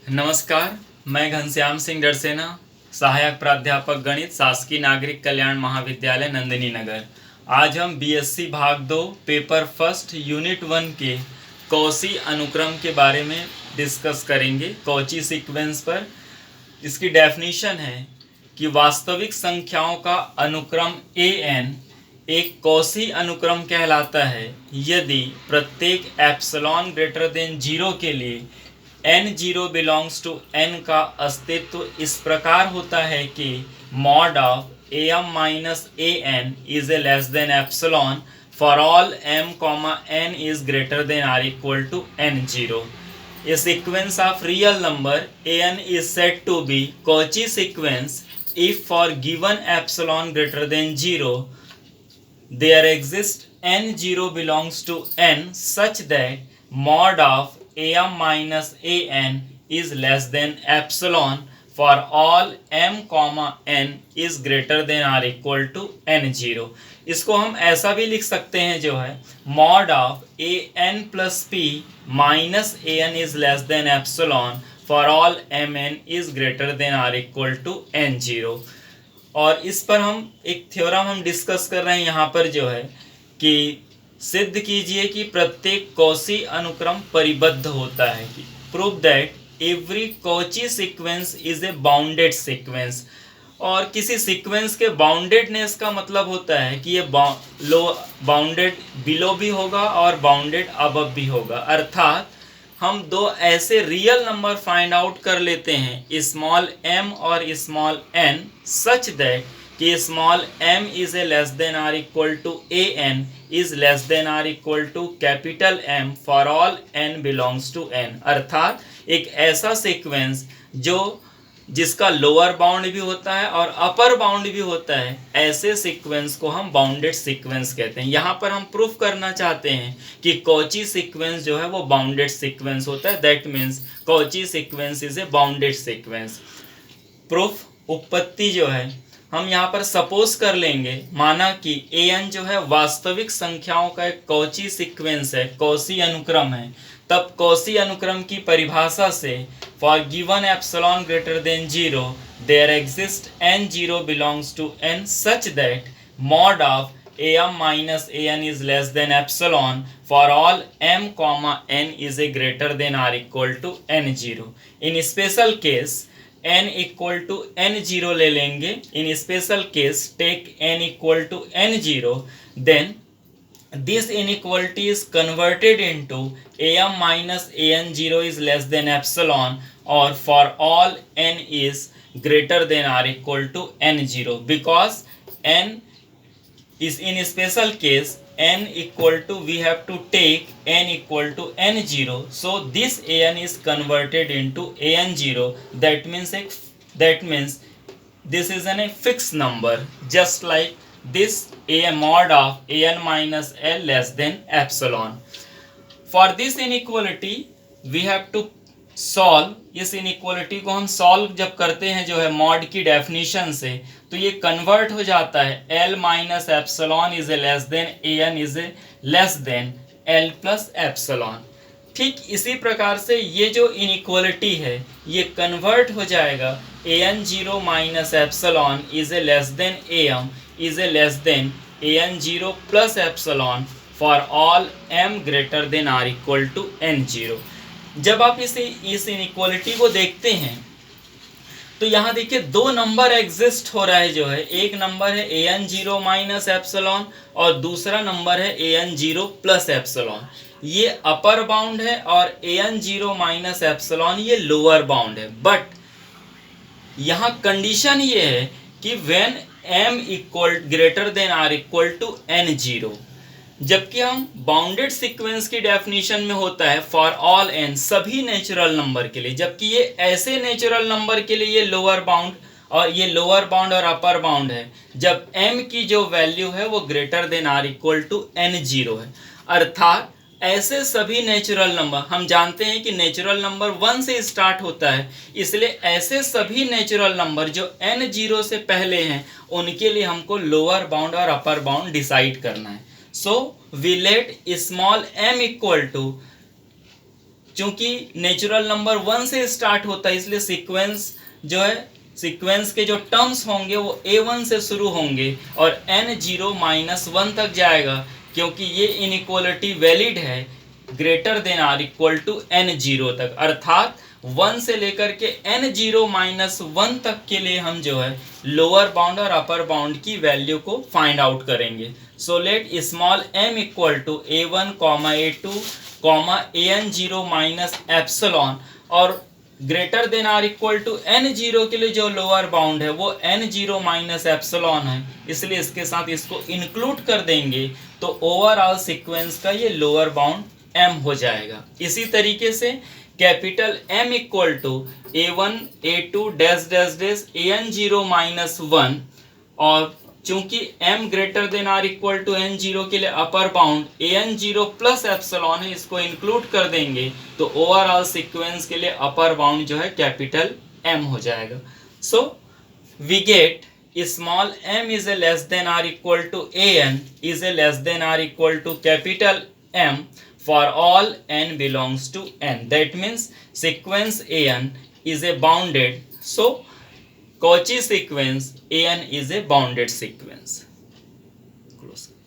नमस्कार, मैं घनश्याम सिंह डरसेना, सहायक प्राध्यापक गणित, शासकीय नागरिक कल्याण महाविद्यालय नंदिनी नगर। आज हम बीएससी भाग 2 पेपर फर्स्ट यूनिट 1 के कॉची अनुक्रम के बारे में डिस्कस करेंगे। कॉची सीक्वेंस पर इसकी डेफिनेशन है कि वास्तविक संख्याओं का अनुक्रम an एक कॉची अनुक्रम कहलाता है यदि प्रत्येक एप्सिलॉन ग्रेटर देन 0 के लिए n0 बिलोंग्स टू n का अस्तित्व इस प्रकार होता है कि mod of am minus an is a less than epsilon for all m n is greater than or equal to n0. A sequence of real number an is said to be Cauchy sequence if for given epsilon greater than 0 there exists n0 belongs to n such that mod of am minus an is less than epsilon for all m n is greater than or equal to n0. इसको हम ऐसा भी लिख सकते हैं जो है mod of an plus p minus an is less than epsilon for all mn is greater than or equal to n0. और इस पर हम एक थ्योरम हम डिस्कस कर रहे हैं यहाँ पर जो है कि सिद्ध कीजिए कि प्रत्येक कॉची अनुक्रम परिबद्ध होता है कि prove that every Cauchy sequence is a bounded sequence. और किसी सीक्वेंस के बाउंडेडनेस का मतलब होता है कि ये बाउंडेड बिलो भी होगा और बाउंडेड अबव भी होगा. अर्थात हम दो ऐसे रियल नंबर फाइंड आउट कर लेते हैं स्मॉल m और स्मॉल n सच दैट कि small m is a less than or equal to an is less than or equal to capital M for all n belongs to n. अर्थात एक ऐसा sequence जो जिसका lower bound भी होता है और अपर बाउंड भी होता है, ऐसे सीक्वेंस को हम बाउंडेड सीक्वेंस कहते हैं. यहाँ पर हम प्रूफ करना चाहते हैं कि कॉची सीक्वेंस जो है वो बाउंडेड सीक्वेंस होता है. That means Cauchy sequence is a bounded sequence. Proof उत्पत्ति जो है हम यहाँ पर सपोज कर लेंगे, माना कि an जो है वास्तविक संख्याओं का एक कॉची सीक्वेंस है, कॉची अनुक्रम है. तब कॉची अनुक्रम की परिभाषा से for given epsilon greater than 0 there exist n0 belongs to n such that mod of am minus an is less than epsilon for all m n is a greater than or equal to n0. In special case n equal to n0 ले लेंगे. In special case take n equal to n0, then this inequality is converted into am minus an0 is less than epsilon or for all n is greater than or equal to n0, because n is in a special case n equal to we have to take n equal to n0, so this an is converted into an0. That means this is a fixed number, just like this a mod of an minus l less than epsilon. For this inequality we have to solve. इस inequality को हम solve जब करते हैं जो है mod की definition से, तो ये convert हो जाता है l minus epsilon is a less than an is a less than l plus epsilon. ठीक इसी प्रकार से ये जो इनइक्वालिटी है ये कन्वर्ट हो जाएगा an0 minus epsilon is a less than am is a less than an0 plus epsilon for all m greater than or equal to n0. जब आप इस इनइक्वालिटी को देखते हैं तो यहाँ देखिए दो नंबर एग्जिस्ट हो रहा है जो है, एक नंबर है an0 माइनस एप्सिलॉन और दूसरा नंबर है an0 प्लस एप्सिलॉन. ये अपर बाउंड है और an0 माइनस एप्सिलॉन ये लोअर बाउंड है. बट यहाँ कंडीशन ये है कि when m equal greater than or equal to n0, जबकि हम बाउंडेड सीक्वेंस की डेफिनेशन में होता है फॉर ऑल n सभी नेचुरल नंबर के लिए, जबकि ये ऐसे नेचुरल नंबर के लिए ये लोअर बाउंड और ये लोअर बाउंड और अपर बाउंड है जब m की जो वैल्यू है वो greater than or equal to n0 है. अर्थात ऐसे सभी नेचुरल नंबर, हम जानते हैं कि नेचुरल नंबर 1 से स्टार्ट होता है, इसलिए ऐसे सभी नेचुरल नंबर जो n0 से पहले हैं उनके लिए हमको लोअर बाउंड और अपर बाउंड डिसाइड करना है. So we let small m equal to चूंकि नेचुरल नंबर 1 से स्टार्ट होता है, इसलिए सीक्वेंस जो है, सीक्वेंस के जो टर्म्स होंगे वो A1 से शुरू होंगे और n0 -1 तक जाएगा, क्योंकि ये इनइक्वालिटी वैलिड है greater than or equal to n0 तक, अर्थात 1 से लेकर के n0 -1 तक के लिए हम जो है लोअर बाउंड और अपर बाउंड की वैल्यू को फाइंड आउट करेंगे। So let small m equal to A1, A2, an0 minus epsilon, और greater than or equal to n0 के लिए जो लोअर बाउंड है वो n0 माइनस एप्सिलॉन है, इसलिए इसके साथ इसको इंक्लूड कर देंगे तो ओवरऑल सीक्वेंस का ये लोअर बाउंड m हो जाएगा। इसी तरीके से capital M equal to A1, A2 dash dash dash an0 -1, और चूंकि m greater than or equal to n0 के लिए upper bound an0 plus epsilon है, इसको इंक्लूड कर देंगे तो ओवरऑल सीक्वेंस के लिए अपर बाउंड जो है कैपिटल M हो जाएगा। So we get small m is a less than or equal to an is a less than or equal to capital M for all n belongs to n. That means sequence an is a bounded. So Cauchy sequence an is a bounded sequence.